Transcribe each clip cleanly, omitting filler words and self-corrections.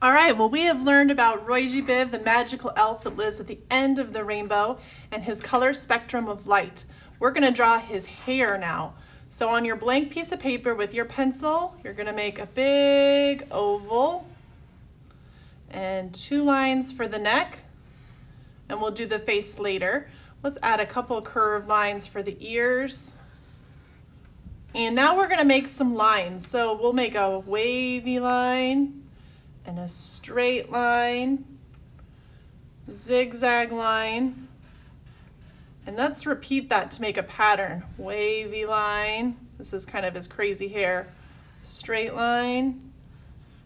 All right, well, we have learned about G Biv, the magical elf that lives at the end of the rainbow, and his color spectrum of light. We're going to draw his hair now. So on your blank piece of paper with your pencil, you're going to make a big oval and 2 lines for the neck, and we'll do the face later. Let's add a couple curved lines for the ears. And now we're going to make some lines. So we'll make a wavy line and a straight line, zigzag line, and let's repeat that to make a pattern. Wavy line, this is kind of his crazy hair, straight line,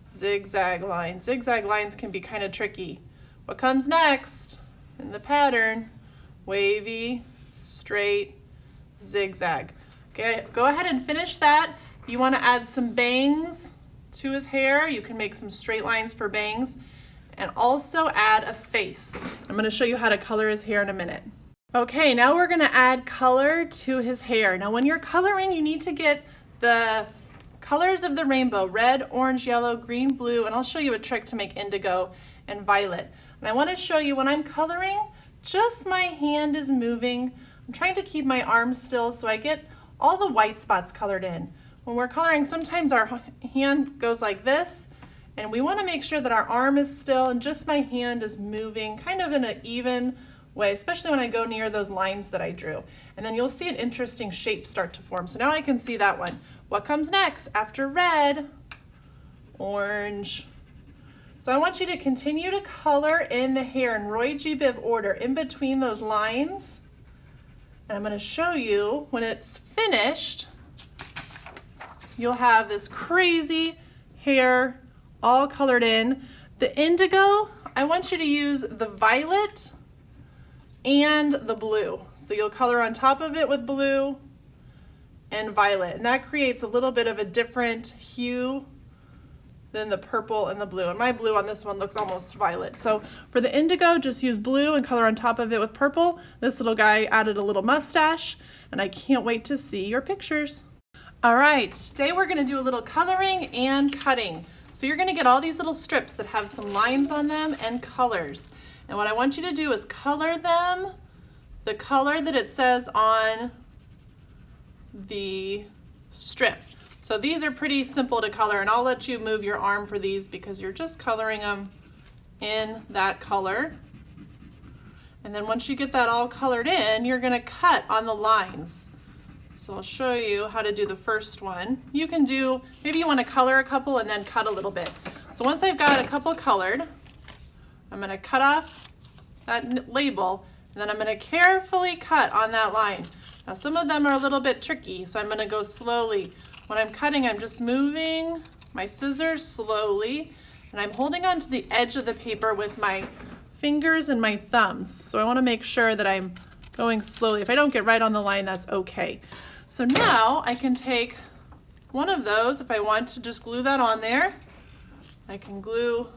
zigzag line. Zigzag lines can be kind of tricky. What comes next in the pattern? Wavy, straight, zigzag. Okay, go ahead and finish that. If you want to add some bangs to his hair, you can make some straight lines for bangs, and also add a face. I'm going to show you how to color his hair in a minute. Okay, now we're going to add color to his hair. Now when you're coloring, you need to get the colors of the rainbow: red, orange, yellow, green, blue, and I'll show you a trick to make indigo and violet. And I want to show you when I'm coloring, just my hand is moving. I'm trying to keep my arms still so I get all the white spots colored in. When we're coloring, sometimes our hand goes like this, and we want to make sure that our arm is still and just my hand is moving kind of in an even way, especially when I go near those lines that I drew. And then you'll see an interesting shape start to form. So now I can see that one. What comes next after red? Orange. So I want you to continue to color in the hair in G Biv order in between those lines. And I'm going to show you when it's finished, you'll have this crazy hair all colored in. The indigo, I want you to use the violet and the blue. So you'll color on top of it with blue and violet, and that creates a little bit of a different hue than the purple and the blue. And my blue on this one looks almost violet. So for the indigo, just use blue and color on top of it with purple. This little guy added a little mustache, and I can't wait to see your pictures. All right, today we're going to do a little coloring and cutting. So you're going to get all these little strips that have some lines on them and colors. And what I want you to do is color them the color that it says on the strip. So these are pretty simple to color, and I'll let you move your arm for these because you're just coloring them in that color. And then once you get that all colored in, you're going to cut on the lines. So I'll show you how to do the first one. You can do, maybe you want to color a couple and then cut a little bit. So once I've got a couple colored, I'm going to cut off that label, and then I'm going to carefully cut on that line. Now some of them are a little bit tricky, so I'm going to go slowly. When I'm cutting, I'm just moving my scissors slowly, and I'm holding onto the edge of the paper with my fingers and my thumbs. So I want to make sure that I'm going slowly. If I don't get right on the line, that's okay. So now I can take one of those. If I want to just glue that on there, I can glue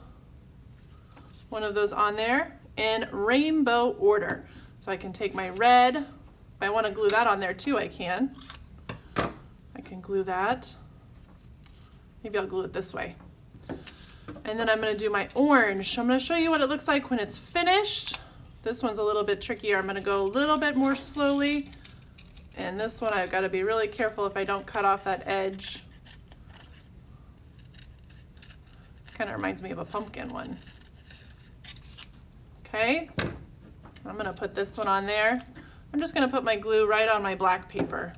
one of those on there in rainbow order. So I can take my red. If I want to glue that on there too, I can. I can glue that. Maybe I'll glue it this way. And then I'm going to do my orange. I'm going to show you what it looks like when it's finished. This one's a little bit trickier. I'm going to go a little bit more slowly. And this one I've got to be really careful if I don't cut off that edge. Kind of reminds me of a pumpkin one. Okay, I'm going to put this one on there. I'm just going to put my glue right on my black paper.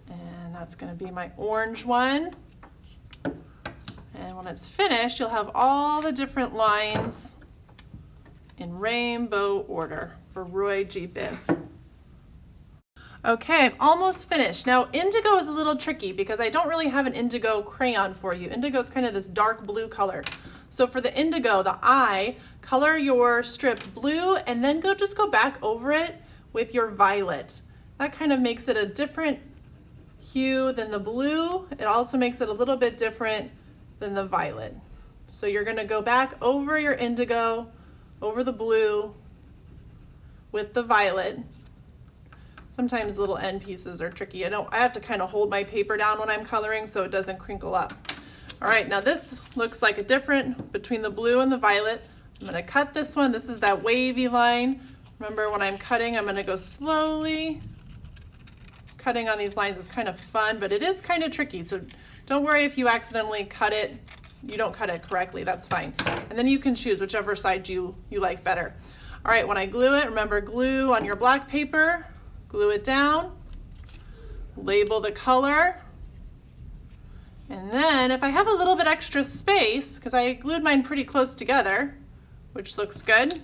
And that's going to be my orange one. And when it's finished, you'll have all the different lines in rainbow order for G Biv. Okay, I'm almost finished. Now indigo is a little tricky because I don't really have an indigo crayon for you. Indigo is kind of this dark blue color. So for the indigo, the eye, color your strip blue and then just go back over it with your violet. That kind of makes it a different hue than the blue. It also makes it a little bit different than the violet. So you're going to go back over your indigo, over the blue with the violet. Sometimes the little end pieces are tricky. I have to kind of hold my paper down when I'm coloring so it doesn't crinkle up. All right, now this looks like a different between the blue and the violet. I'm gonna cut this one. This is that wavy line. Remember, when I'm cutting, I'm gonna go slowly. Cutting on these lines is kind of fun, but it is kind of tricky. So don't worry if you accidentally cut it, you don't cut it correctly, that's fine. And then you can choose whichever side you like better. All right, when I glue it, remember, glue on your black paper, glue it down, label the color. And then if I have a little bit extra space, because I glued mine pretty close together, which looks good,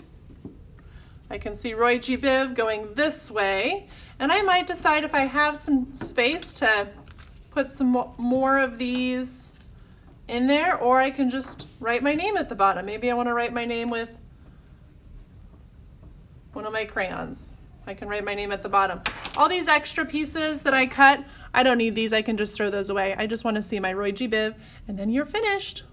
I can see Roy G Biv going this way, and I might decide if I have some space to put some more of these in there, or I can just write my name at the bottom. Maybe I want to write my name with one of my crayons. I can write my name at the bottom. All these extra pieces that I cut, I don't need these. I can just throw those away. I just want to see my Roy G Biv, and then you're finished.